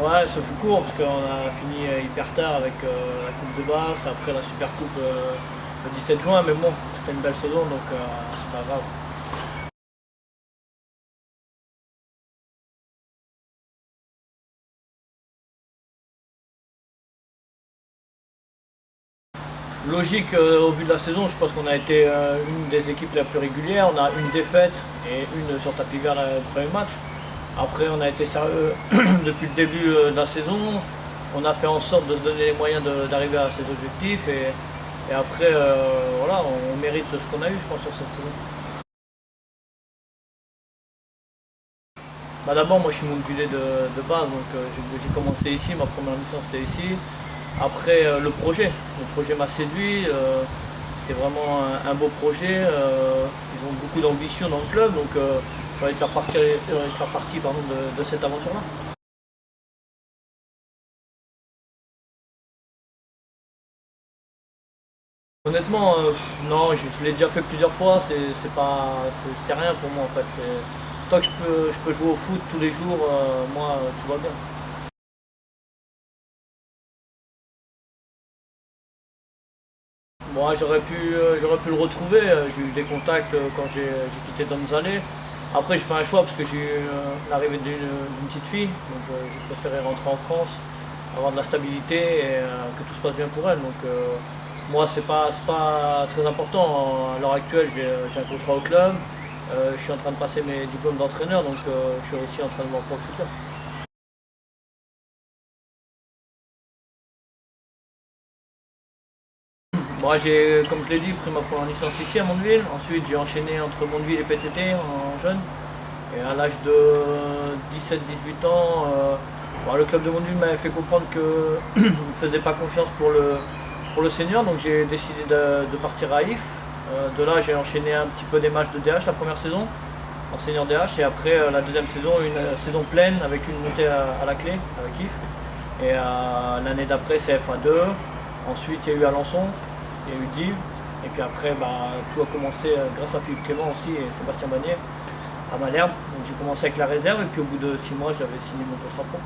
Ouais, ça fut court parce qu'on a fini hyper tard avec la Coupe de Basse, après la Super Coupe le 17 juin, mais bon, c'était une belle saison donc c'est pas grave. Logique au vu de la saison, je pense qu'on a été une des équipes la plus régulière. On a une défaite et une sur tapis vert le premier match. Après, on a été sérieux depuis le début de la saison. On a fait en sorte de se donner les moyens d'arriver à ses objectifs et après, voilà, on mérite ce qu'on a eu, je pense, sur cette saison. Bah, d'abord, moi je suis Montpellier de base, donc j'ai commencé ici, ma première mission c'était ici. Après, le projet m'a séduit, c'est vraiment un beau projet, ils ont beaucoup d'ambition dans le club, donc j'ai envie de faire partie pardon, de cette aventure-là. Honnêtement, non, je l'ai déjà fait plusieurs fois, c'est rien pour moi en fait. Tant que je peux jouer au foot tous les jours, moi tout va bien. Moi, j'aurais pu le retrouver. J'ai eu des contacts quand j'ai quitté Donzale. Après, j'ai fait un choix parce que j'ai eu l'arrivée d'une petite fille. Donc, j'ai préféré rentrer en France, avoir de la stabilité et que tout se passe bien pour elle. Donc, moi, c'est pas très important. À l'heure actuelle, j'ai un contrat au club. Je suis en train de passer mes diplômes d'entraîneur. Donc, je suis aussi en train de voir pour le futur. Moi, comme je l'ai dit, pris ma première licence ici à Mondeville. Ensuite, j'ai enchaîné entre Mondeville et PTT en jeune. Et à l'âge de 17-18 ans, le club de Mondeville m'avait fait comprendre qu'il ne me faisait pas confiance pour le senior. Donc j'ai décidé de partir à IF. De là, j'ai enchaîné un petit peu des matchs de DH la première saison, en senior DH. Et après, la deuxième saison, une saison pleine avec une montée à la clé avec IF. Et l'année d'après, CFA2. Ensuite, il y a eu Alençon, il y a eu Div. Et puis après, tout a commencé grâce à Philippe Clément aussi et Sébastien Bagné à Malherbe. Donc j'ai commencé avec la réserve et puis au bout de 6 mois, j'avais signé mon contrat pro.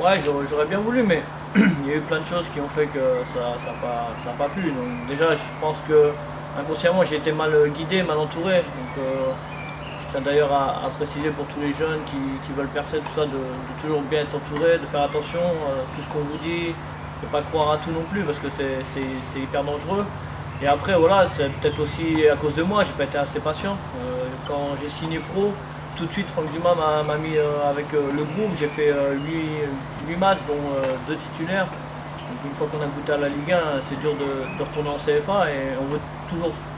Ouais, j'aurais bien voulu, mais il y a eu plein de choses qui ont fait que ça a pas plu. Donc déjà, je pense que inconsciemment, j'ai été mal guidé, mal entouré. Donc je tiens d'ailleurs à préciser pour tous les jeunes qui veulent percer tout ça, de toujours bien être entouré, de faire attention à tout ce qu'on vous dit, de ne pas croire à tout non plus parce que c'est hyper dangereux. Et après, voilà, c'est peut-être aussi à cause de moi, j'ai pas été assez patient. Quand j'ai signé pro, tout de suite, Franck Dumas m'a mis avec le groupe. J'ai fait 8 matchs, dont 2 titulaires. Donc une fois qu'on a goûté à la Ligue 1, c'est dur de retourner en CFA et on veut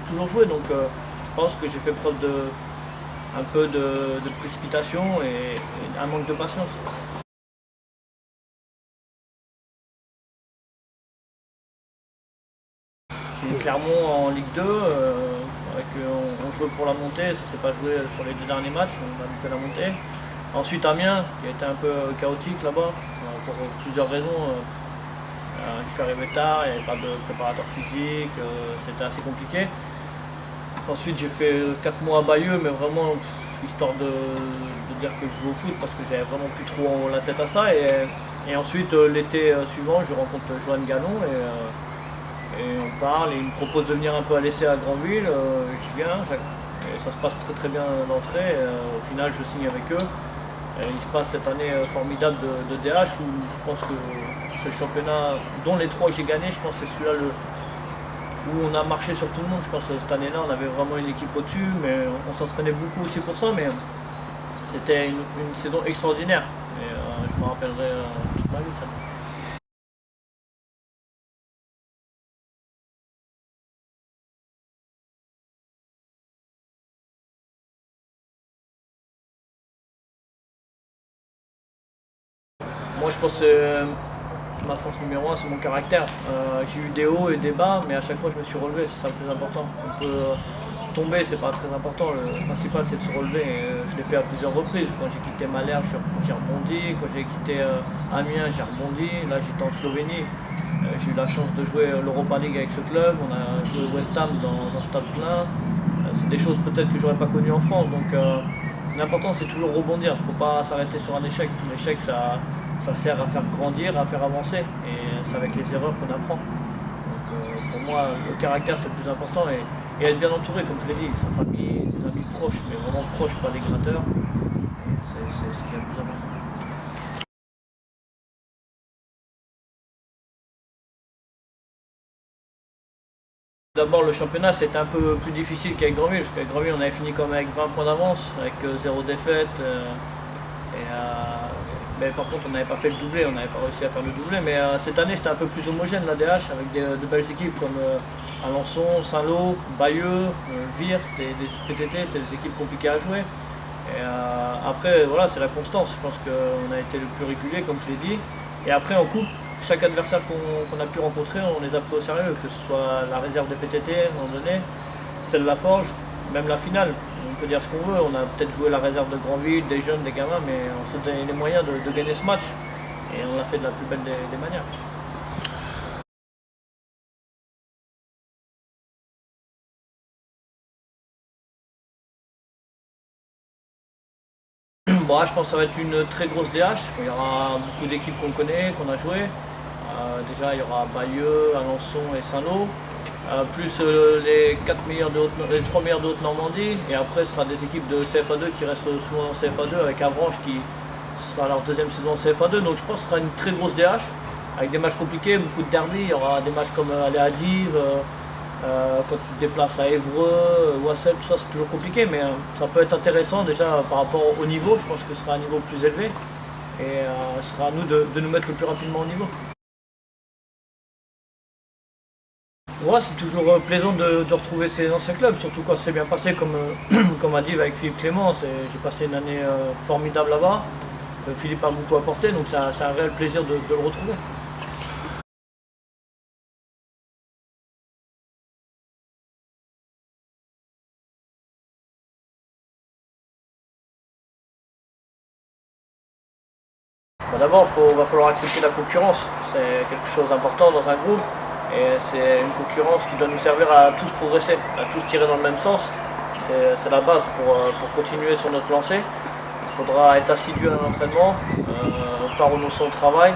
toujours jouer. Donc je pense que j'ai fait preuve un peu de précipitation et un manque de patience. J'ai Clermont en Ligue 2, on jouait pour la montée, ça s'est pas joué sur les 2 derniers matchs, on a loupé la montée. Ensuite Amiens, qui a été un peu chaotique là-bas, pour plusieurs raisons. Je suis arrivé tard, il n'y avait pas de préparateur physique, c'était assez compliqué. Ensuite j'ai fait 4 mois à Bayeux, mais vraiment histoire de dire que je joue au foot parce que j'avais vraiment plus trop la tête à ça. Et ensuite l'été suivant, je rencontre Johan Gallon et on parle et il me propose de venir un peu à l'essai à Granville. Je viens, et ça se passe très très bien d'entrée. Au final, je signe avec eux. Et il se passe cette année formidable de DH où je pense que c'est le championnat, dont les 3 que j'ai gagnés, je pense que c'est celui-là où on a marché sur tout le monde. Je pense que cette année-là, on avait vraiment une équipe au-dessus, mais on s'entraînait beaucoup aussi pour ça. Mais c'était une saison extraordinaire. Et je me rappellerai toute ma vie ça. Moi, je pense que ma force numéro 1, c'est mon caractère. J'ai eu des hauts et des bas, mais à chaque fois, je me suis relevé, c'est ça le plus important. On peut tomber, c'est pas très important. Le principal, c'est de se relever. Et, je l'ai fait à plusieurs reprises. Quand j'ai quitté Malherbe, j'ai rebondi. Quand j'ai quitté Amiens, j'ai rebondi. Là, j'étais en Slovénie. J'ai eu la chance de jouer l'Europa League avec ce club. On a joué West Ham dans un stade plein. C'est des choses peut-être que j'aurais pas connues en France. Donc, l'important c'est toujours rebondir, il ne faut pas s'arrêter sur un échec. L'échec ça sert à faire grandir, à faire avancer, et c'est avec les erreurs qu'on apprend. Donc pour moi le caractère c'est le plus important, et être bien entouré comme je l'ai dit, sa famille, ses amis proches, mais vraiment proches, pas des gratteurs, c'est ce qui est le plus important. D'abord le championnat c'était un peu plus difficile qu'avec Grandville, parce qu'avec Grandville on avait fini comme avec 20 points d'avance, avec 0 défaite. Mais par contre on n'avait pas fait le doublé, on n'avait pas réussi à faire le doublé. Mais cette année c'était un peu plus homogène l'ADH, avec de belles équipes comme Alençon, Saint-Lô, Bayeux, Vire, c'était des PTT, c'était des équipes compliquées à jouer. Après voilà, c'est la constance, je pense qu'on a été le plus régulier comme je l'ai dit. Et après en coupe, chaque adversaire qu'on a pu rencontrer, on les a pris au sérieux, que ce soit la réserve des PTT à un moment donné, celle de la Forge, même la finale. On peut dire ce qu'on veut, on a peut-être joué la réserve de Grandville, des jeunes, des gamins, mais on s'est donné les moyens de gagner ce match. Et on l'a fait de la plus belle des manières. Bon, je pense que ça va être une très grosse DH. Il y aura beaucoup d'équipes qu'on connaît, qu'on a joué. Déjà, il y aura Bayeux, Alençon et Saint-Lô. Plus les 3 meilleurs de Haute-Normandie. Et après, ce sera des équipes de CFA2 qui restent souvent en CFA2, avec Avranches qui sera leur deuxième saison en CFA2. Donc je pense que ce sera une très grosse DH, avec des matchs compliqués, beaucoup de derby. Il y aura des matchs comme aller à Dives, quand tu te déplaces à Évreux, Wassel, tout ça c'est toujours compliqué, mais ça peut être intéressant déjà par rapport au niveau. Je pense que ce sera un niveau plus élevé, et ce sera à nous de nous mettre le plus rapidement au niveau. Ouais, c'est toujours plaisant de retrouver ces anciens clubs, surtout quand c'est bien passé, comme a dit avec Philippe Clément. J'ai passé une année formidable là-bas. Philippe a beaucoup apporté, donc c'est un réel plaisir de le retrouver. D'abord, il va falloir accepter la concurrence. C'est quelque chose d'important dans un groupe, et c'est une concurrence qui doit nous servir à tous progresser, à tous tirer dans le même sens. C'est la base pour continuer sur notre lancée. Il faudra être assidu à l'entraînement, pas renoncer au travail,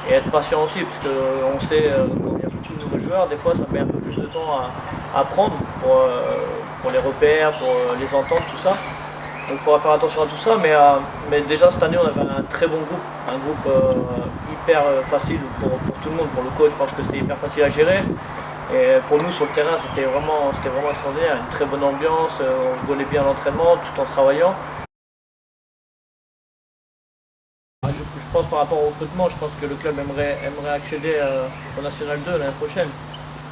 et être patient aussi, parce qu'on sait quand il y a beaucoup de nouveaux joueurs, des fois ça met un peu plus de temps à apprendre pour les repères, pour les entendre, tout ça. Donc il faudra faire attention à tout ça, mais déjà cette année on avait un très bon groupe, un groupe hyper facile pour tout le monde. Pour le coach, je pense que c'était hyper facile à gérer. Et pour nous sur le terrain c'était vraiment extraordinaire, une très bonne ambiance, on rigolait bien à l'entraînement tout en travaillant. Je pense par rapport au recrutement, je pense que le club aimerait accéder au National 2 l'année prochaine.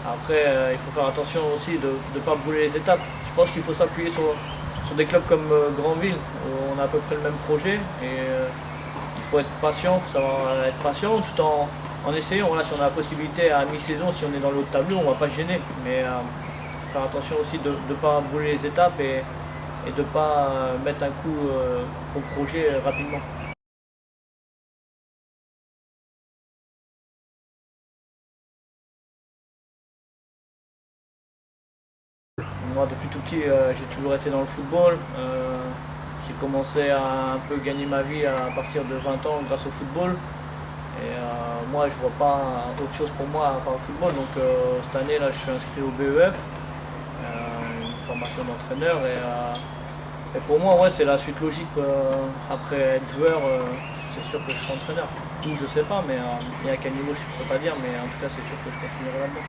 Après, il faut faire attention aussi de ne pas brûler les étapes. Je pense qu'il faut s'appuyer sur des clubs comme Grandville, où on a à peu près le même projet. Et il faut être patient, il faut savoir être patient tout en essayant. Voilà, si on a la possibilité à mi-saison, si on est dans le haut de tableau, on ne va pas se gêner. Mais il faut faire attention aussi de ne pas brûler les étapes, et de ne pas mettre un coup au projet rapidement. Moi, depuis tout petit, j'ai toujours été dans le football. J'ai commencé à un peu gagner ma vie à partir de 20 ans grâce au football. Et moi, je vois pas autre chose pour moi à part le football. Donc cette année, là, je suis inscrit au BEF, une formation d'entraîneur. Et pour moi, ouais, c'est la suite logique. Après être joueur, c'est sûr que je serai entraîneur. Où, je sais pas, mais et à quel niveau, je peux pas dire. Mais en tout cas, c'est sûr que je continuerai là-dedans.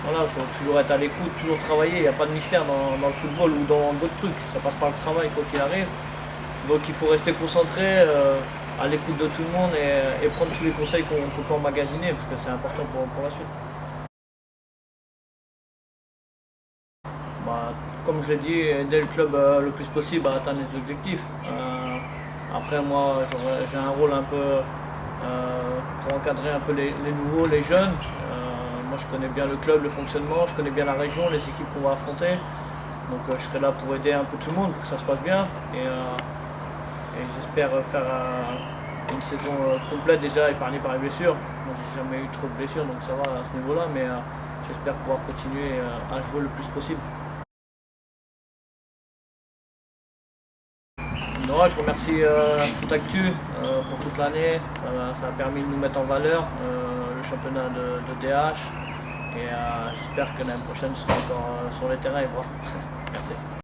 Voilà, il faut toujours être à l'écoute, toujours travailler. Il n'y a pas de mystère dans le football ou dans d'autres trucs. Ça passe par le travail, quoi qu'il arrive. Donc il faut rester concentré, à l'écoute de tout le monde, et prendre tous les conseils qu'on peut emmagasiner, parce que c'est important pour la suite. Bah, comme je l'ai dit, aider le club le plus possible à atteindre les objectifs. Après, moi, j'ai un rôle un peu pour encadrer un peu les nouveaux, les jeunes. Moi, je connais bien le club, le fonctionnement, je connais bien la région, les équipes qu'on va affronter. Donc, je serai là pour aider un peu tout le monde, pour que ça se passe bien. Et j'espère faire une saison complète déjà épargnée par les blessures. Moi j'ai jamais eu trop de blessures donc ça va à ce niveau là, mais j'espère pouvoir continuer à jouer le plus possible. Non, je remercie Foot Actu pour toute l'année, ça a permis de nous mettre en valeur le championnat de DH et j'espère que l'année prochaine je serai encore sur les terrains et voir. Merci.